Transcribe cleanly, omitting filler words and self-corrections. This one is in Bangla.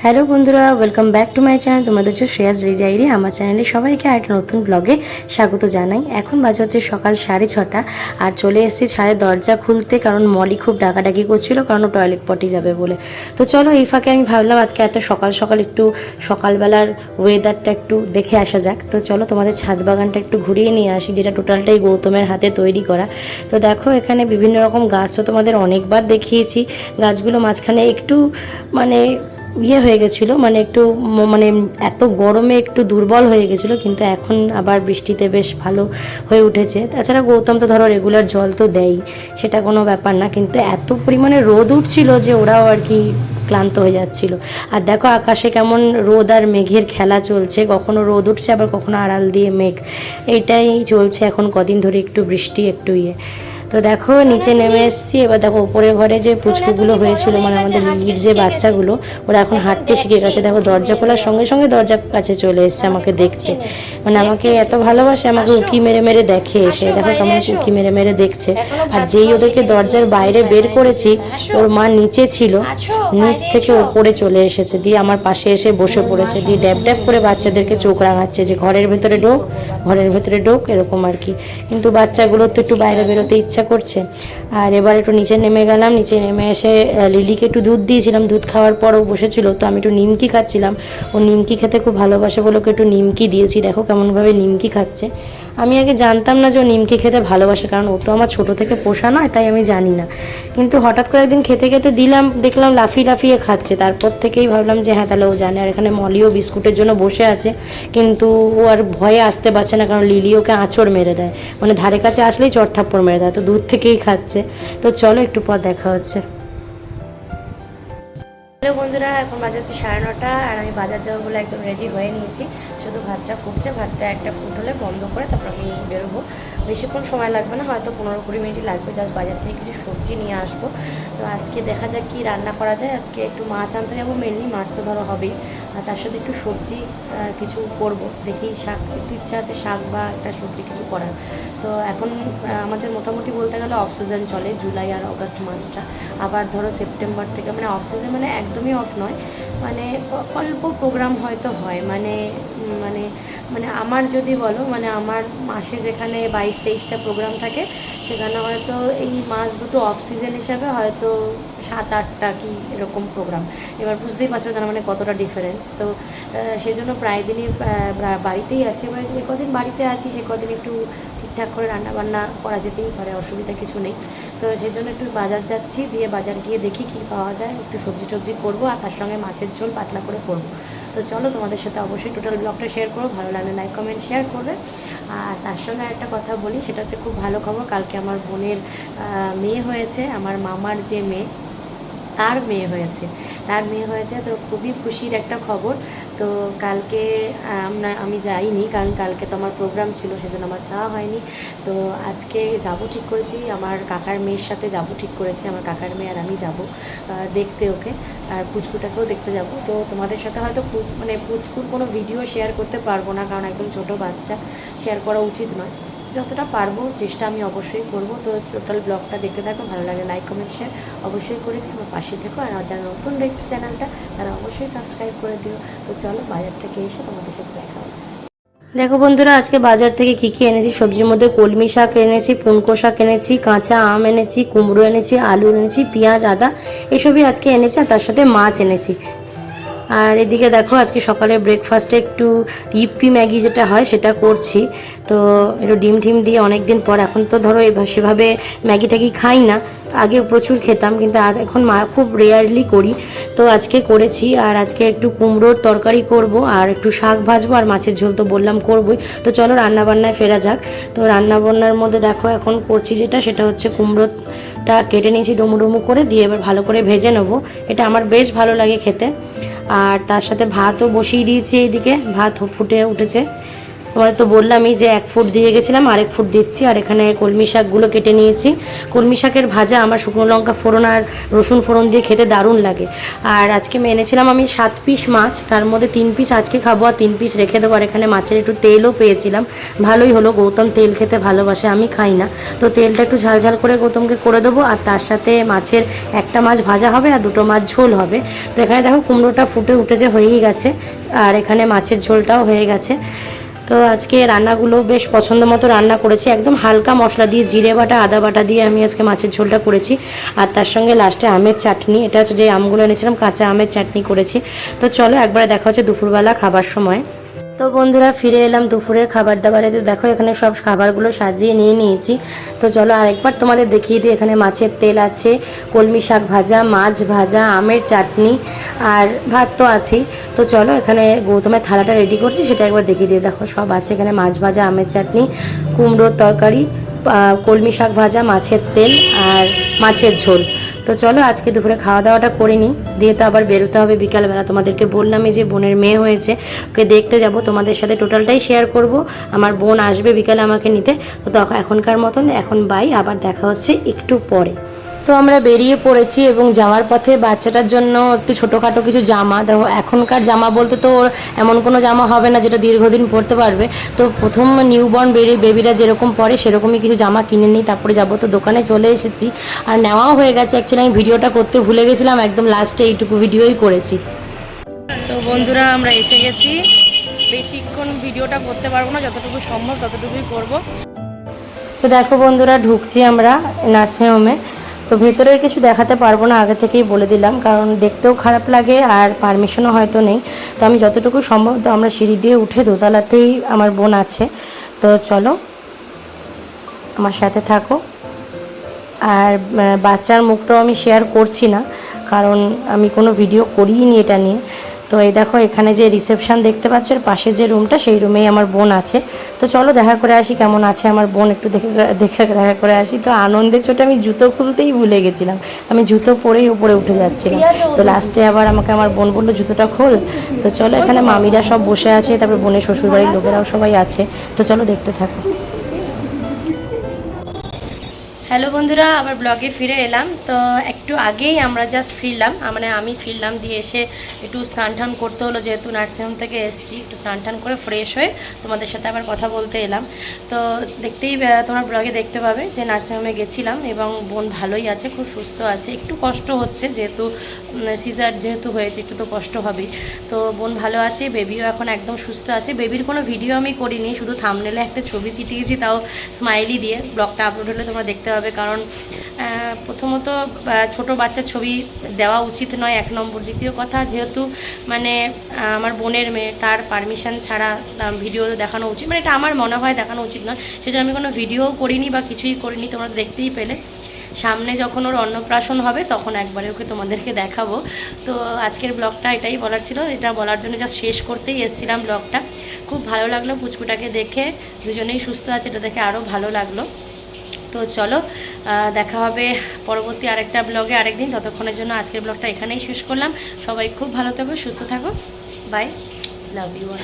হ্যালো বন্ধুরা, welcome back to my channel. তোমাদের হচ্ছে শ্রেয়াস ডায়েরি। আমার চ্যানেলে সবাইকে একটা নতুন ব্লগে স্বাগত জানাই। এখন বাজে হচ্ছে সকাল 6:30 আর চলে এসেছি ছাদের দরজা খুলতে, কারণ মলি খুব ডাকাডাকি করছিল, কারণ ও টয়লেট পটি যাবে বলে। তো চলো, এই ফাঁকে আমি ভাবলাম আজকে এত সকাল সকাল একটু সকালবেলার ওয়েদারটা একটু দেখে আসা যাক। তো চলো তোমাদের ছাদ বাগানটা একটু ঘুরিয়ে নিয়ে আসি, যেটা টোটালটাই গৌতমের হাতে তৈরি করা। তো দেখো, এখানে বিভিন্ন রকম গাছ তো তোমাদের অনেকবার দেখিয়েছি। গাছগুলো মাঝখানে একটু মানে হয়ে গেছিলো, মানে একটু মানে এত গরমে একটু দুর্বল হয়ে গেছিলো, কিন্তু এখন আবার বৃষ্টিতে বেশ ভালো হয়ে উঠেছে। তাছাড়া গৌতম তো ধরো রেগুলার জল তো দেয়, সেটা কোনো ব্যাপার না, কিন্তু এত পরিমাণে রোদ উঠছিল যে ওরাও আর কি ক্লান্ত হয়ে যাচ্ছিল। আর দেখো আকাশে কেমন রোদ আর মেঘের খেলা চলছে, কখনো রোদ উঠছে আবার কখনো আড়াল দিয়ে মেঘ, এইটাই চলছে এখন কদিন ধরে, একটু বৃষ্টি একটু তো দেখো নিচে নেমে এসেছি। এবার দেখো উপরের ঘরে যে পুচকুগুলো হয়েছিল, মানে আমাদের লিলির যে বাচ্চাগুলো, ওরা এখন হাঁটতে শিখে গেছে। দেখো দরজা খোলার সঙ্গে সঙ্গে দরজার কাছে চলে এসছে আমাকে দেখতে, মানে আমাকে এত ভালোবাসে, আমাকে উকি মেরে মেরে দেখে এসে। দেখো কেমন উকি মেরে মেরে দেখছে। আর যেই ওদেরকে দরজার বাইরে বের করেছি, ওর মা নিচে ছিল, নিচ থেকে উপরে চলে এসেছে, দিয়ে আমার পাশে এসে বসে পড়েছে, দিয়ে ড্যাব ড্যাব করে বাচ্চাদেরকে চোখ রাঙাচ্ছে যে ঘরের ভেতরে ঢোক, ঘরের ভেতরে ঢোক, এরকম আর কি। কিন্তু বাচ্চাগুলোর তো একটু বাইরে বেরোতে ইচ্ছা করছে। আর এবার একটু নিচে নেমে গেলাম, নিচে নেমে এসে লিলিকে একটু দুধ দিয়েছিলাম, দুধ খাওয়ার পর ও বসেছিল, তো আমি একটু নিমকি খাচ্ছিলাম। ও নিমকি খেতে খুব ভালোবাসে বলে ওকে একটু নিমকি দিয়েছি। দেখো কেমনভাবে নিমকি খাচ্ছে। আমি আগে জানতাম না যে ও নিমকি খেতে ভালোবাসে, কারণ ও তো আমার ছোটো থেকে পোষা নয়, তাই আমি জানি না। কিন্তু হঠাৎ করে একদিন খেতে খেতে দিলাম, দেখলাম লাফিয়ে লাফিয়ে খাচ্ছে। তারপর থেকেই ভাবলাম যে হ্যাঁ, তাহলে ও জানে। আর এখানে মলিও বিস্কুটের জন্য বসে আছে, কিন্তু ও আর ভয়ে আসতে পারছে না, কারণ লিলি ওকে আঁচড় মেরে দেয়, মানে ধারে কাছে আসলেই চড়থাপ্পড় মেরে দেয়, তো দূর থেকেই খাচ্ছে। তো চলো একটু পর দেখা হচ্ছে। হ্যালো বন্ধুরা, এখন বাজে হচ্ছে 9:30 আর আমি বাজার যাবো বলে একদম রেডি হয়ে নিয়েছি। শুধু ভাতটা ফুটছে, ভাতটা একটা ফুট হলে বন্ধ করে তারপর আমি বেরোবো। বেশিক্ষণ সময় লাগবে না, হয়তো 15-20 মিনিটই লাগবে। জাস্ট বাজার থেকে কিছু সবজি নিয়ে আসবো। তো আজকে দেখা যাক কী রান্না করা যায়। আজকে একটু মাছ আনতে যাবো, মেনলি মাছ তো ধরো হবেই, আর তার সাথে একটু সবজি কিছু করবো। দেখি শাক, একটু ইচ্ছা আছে শাক বা একটা সবজি কিছু করার। তো এখন আমাদের মোটামুটি বলতে গেলে অফ সিজন চলে, জুলাই আর অগাস্ট মাসটা। আবার ধরো সেপ্টেম্বর থেকে মানে অফ সিজন, মানে একদমই অফ নয়, মানে অল্প প্রোগ্রাম হয়তো হয়, মানে মানে মানে আমার যদি বলো, মানে আমার মাসে যেখানে 22-23টা প্রোগ্রাম থাকে, সেখানে হয়তো এই মাস দুটো অফ সিজন হিসাবে হয়তো 7-8টা কি এরকম প্রোগ্রাম। এবার বুঝতেই পারছো তার মানে কতটা ডিফারেন্স। তো সেই জন্য প্রায় দিনই বাড়িতেই আছি। এবার যে কদিন বাড়িতে আছি সে কদিন একটু ঠিকঠাক করে রান্নাবান্না করা যেতেই পারে, অসুবিধা কিছু নেই। তো সেই জন্য একটু বাজার যাচ্ছি, দিয়ে বাজার গিয়ে দেখি কী পাওয়া যায়, একটু সবজি টবজি করবো, আর তার সঙ্গে মাছের ঝোল পাতলা করে করবো। তো চলো তোমাদের সাথে অবশ্যই টোটাল ব্লগটা শেয়ার করো, ভালো লাগলে লাইক কমেন্ট শেয়ার করবে। আর তার সঙ্গে একটা কথা বলি, সেটা হচ্ছে খুব ভালো খবর। কালকে আমার বোনের মেয়ে হয়েছে, আমার মামার যে মেয়ে তার মেয়ে হয়েছে, তো খুবই খুশির একটা খবর। তো কালকে আমি যাইনি, কারণ কালকে তো আমার প্রোগ্রাম ছিল, সেজন্য আমার যাওয়া হয়নি। তো আজকে যাব ঠিক করেছি, আমার কাকার মেয়ের সাথে যাব ঠিক করেছি। আমার কাকার মেয়ে আর আমি যাব দেখতে ওকে, আর পুচকুটাকেও দেখতে যাব। তো তোমাদের সাথে হয়তো মানে পুচকুর কোনো ভিডিও শেয়ার করতে পারবো না, কারণ একদম ছোটো বাচ্চা, শেয়ার করা উচিত নয়। যতটা পারবো চেষ্টা আমি অবশ্যই করবো। তো টোটাল ব্লগটা দেখতে থাকো, ভালো লাগে লাইক কমেন্ট শেয়ার অবশ্যই করে দিও, আমার পাশে থেকো। আর যারা নতুন দেখছো চ্যানেলটা, তারা অবশ্যই সাবস্ক্রাইব করে দিও। তো চলো বাজার থেকে এসে তোমাদের সাথে দেখা হচ্ছে। দেখো বন্ধুরা, আজকে বাজার থেকে কী কী এনেছি। সবজির মধ্যে কলমি শাক এনেছি, পুনকো শাক এনেছি, কাঁচা আম এনেছি, কুমড়ো এনেছি, আলু এনেছি, পেঁয়াজ, আদা, এসবই আজকে এনেছি। আর তার সাথে মাছ এনেছি। আর এদিকে দেখো, আজকে সকালে ব্রেকফাস্টে একটু ইপ্পি ম্যাগি যেটা হয় সেটা করছি। তো একটু ডিম টিম দিয়ে অনেক দিন পর, এখন তো ধরো সেভাবে ম্যাগি ট্যাগি খাই না, আগে প্রচুর খেতাম, কিন্তু এখন খুব রেয়ারলি করি। তো আজকে করেছি। আর আজকে একটু কুমড়োর তরকারি করব, আর একটু শাক ভাজবো, আর মাছের ঝোল তো বললাম করবই। তো চলো রান্নাবান্নায় ফেরা যাক। তো রান্নাবান্নার মধ্যে দেখো এখন করছি যেটা, সেটা হচ্ছে কুমড়োটা কেটে নিয়েছি ডুমু ডুমু করে, দিয়ে এবার ভালো করে ভেজে নেবো। এটা আমার বেশ ভালো লাগে খেতে। আর তার সাথে ভাতও বসিয়ে দিয়েছি, এইদিকে ভাত ফুটে উঠেছে। তোমাদের তো বললামই যে 1 ফুট দিয়ে গেছিলাম, আরেক ফুট দিচ্ছি। আর এখানে কলমি শাকগুলো কেটে নিয়েছি। কলমি শাকের ভাজা আমার শুকনো লঙ্কা ফোড়ন আর রসুন ফোড়ন দিয়ে খেতে দারুণ লাগে। আর আজকে এনেছিলাম আমি 7 পিস মাছ, তার মধ্যে 3 পিস আজকে খাবো আর 3 পিস রেখে দেবো। আর এখানে মাছের একটু তেলও পেয়েছিলাম, ভালোই হলো। গৌতম তেল খেতে ভালোবাসে, আমি খাই না, তো তেলটা একটু ঝালঝাল করে গৌতমকে করে দেবো। আর তার সাথে মাছের একটা মাছ ভাজা হবে আর 2টো মাছ ঝোল হবে। তো এখানে দেখো কুমড়োটা ফুটে উঠেছে, হয়েই গেছে। আর এখানে মাছের ঝোলটাও হয়ে গেছে। তো আজকে রান্নাগুলো বেশ পছন্দ মতো রান্না করেছি, একদম হালকা মশলা দিয়ে, জিরে বাটা আদা বাটা দিয়ে আমি আজকে মাছের ঝোলটা করেছি। আর তার সঙ্গে লাস্টে আমের চাটনি, এটা হচ্ছে যে আমগুলো এনেছিলাম কাঁচা আমের চাটনি করেছি। তো চলো একবার দেখা হচ্ছে দুপুরবেলা খাবার সময়। তো বন্ধুরা ফিরে এলাম দুপুরের খাবার দাবারে। তো দেখো এখানে সব খাবারগুলো সাজিয়ে নিয়ে নিয়েছি। তো চলো আরেকবার তোমাদের দেখিয়ে দিই। এখানে মাছের তেল আছে, কলমি শাক ভাজা, মাছ ভাজা, আমের চাটনি আর ভাত তো আছেই। তো চলো এখানে গৌতমের থালাটা রেডি করছি, সেটা একবার দেখিয়ে দিয়ে। দেখো সব আছে এখানে, মাছ ভাজা, আমের চাটনি, কুমড়োর তরকারি, কলমি শাক ভাজা, মাছের তেল আর মাছের ঝোল। তো চলো আজকে দুপুরে খাওয়া দাওয়াটা করে নিই, দিয়ে তো আবার বেরোতে হবে বিকালবেলা। তোমাদেরকে বললামই যে বোনের মেয়ে হয়েছে, ওকে দেখতে যাব, তোমাদের সাথে টোটালটাই শেয়ার করব। আমার বোন আসবে বিকালে আমাকে নিতে। তো তখন এখনকার মতন এখন বাই, আবার দেখা হচ্ছে একটু পরে। তো আমরা বেরিয়ে পড়েছি এবং যাওয়ার পথে বাচ্চাটার জন্য একটু ছোটোখাটো কিছু জামা, দেখো এখনকার জামা বলতে তো ওর এমন কোনো জামা হবে না যেটা দীর্ঘদিন পরতে পারবে। তো প্রথম নিউবর্ন বেবিরা যেরকম পরে সেরকমই কিছু জামা কিনে নিই, তারপরে যাবো। তো দোকানে চলে এসেছি আর নেওয়াও হয়ে গেছে। অ্যাকচুয়ালি আমি ভিডিওটা করতে ভুলে গেছিলাম, একদম লাস্টে এইটুকু ভিডিওই করেছি। তো বন্ধুরা আমরা এসে গেছি, বেশিক্ষণ ভিডিওটা করতে পারবো না, যতটুকু সম্ভব ততটুকুই করব। তো দেখো বন্ধুরা ঢুকছি আমরা নার্সিংহোমে। তো ভেতরের কিছু দেখাতে পারবো না, আগে থেকেই বলে দিলাম, কারণ দেখতেও খারাপ লাগে আর পারমিশনও হয়তো নেই। তো আমি যতটুকু সম্ভব, তো আমরা সিঁড়ি দিয়ে উঠে দোতলাতেই আমার বোন আছে। তো চলো আমার সাথে থাকো। আর বাচ্চার মুখটাও আমি শেয়ার করছি না, কারণ আমি কোনো ভিডিও করিনি এটা নিয়ে। তো এই দেখো এখানে যে রিসেপশন দেখতে পাচ্ছ, এর পাশে যে রুমটা, সেই রুমেই আমার বোন আছে। তো চলো দেখা করে আসি কেমন আছে আমার বোন, একটু দেখা করে আসি। তো আনন্দের চোটে আমি জুতো খুলতেই ভুলে গেছিলাম, আমি জুতো পরেই উপরে উঠে যাচ্ছিলাম। তো লাস্টে আবার আমাকে আমার বোন বললো জুতোটা খোল। তো চলো এখানে মামিরা সব বসে আছে, তারপর বোনের শ্বশুরবাড়ির লোকেরাও সবাই আছে। তো চলো দেখতে থাকো। হ্যালো বন্ধুরা, আবার ব্লগে ফিরে এলাম। তো একটু আগেই আমরা জাস্ট ফিরলাম, মানে আমি ফিরলাম, দিয়ে এসে একটু স্নান টান করতে হলো, যেহেতু নার্সিংহোম থেকে এসেছি। একটু স্নান টান করে ফ্রেশ হয়ে তোমাদের সাথে আবার কথা বলতে এলাম। তো দেখতেই তোমরা ব্লগে দেখতে পাবে যে নার্সিংহোমে গেছিলাম এবং বোন ভালোই আছে, খুব সুস্থ আছে। একটু কষ্ট হচ্ছে যেহেতু সিজার যেহেতু হয়েছে, একটু তো কষ্ট হবেই। তো বোন ভালো আছে, বেবিও এখন একদম সুস্থ আছে। বেবির কোনো ভিডিও আমি করিনি, শুধু থাম্বনেলে একটা ছবি চিটিয়েছি, তাও স্মাইলি দিয়ে। ব্লগটা আপলোড হলে তোমরা দেখতে পাবে, কারণ প্রথমত ছোট বাচ্চার ছবি দেওয়া উচিত নয় 1 নম্বর। দ্বিতীয় কথা, যেহেতু মানে আমার বোনের মেয়ে, তার পারমিশন ছাড়া ভিডিও দেখানো উচিত, মানে এটা আমার মনে হয় দেখানো উচিত নয়। সেজন্য আমি কোনো ভিডিও করিনি বা কিছুই করিনি, তোমরা দেখতেই পেলে। সামনে যখন ওর অন্নপ্রাশন হবে তখন একবারে ওকে তোমাদেরকে দেখাবো। তো আজকের ব্লগটা এটাই বলার ছিল, এটা বলার জন্য জাস্ট শেষ করতেই এসেছিলাম ব্লগটা। খুব ভালো লাগলো পুচকুটাকে দেখে, দুজনেই সুস্থ আছে, এটা দেখে আরও ভালো লাগলো। তো চলো দেখা হবে পরবর্তী আরেকটা ব্লগে আরেকদিন। ততক্ষণের জন্য আজকের ব্লগটা এখানেই শেষ করলাম। সবাই খুব ভালো থাকো, সুস্থ থাকো, বাই, লাভ ইউ অল।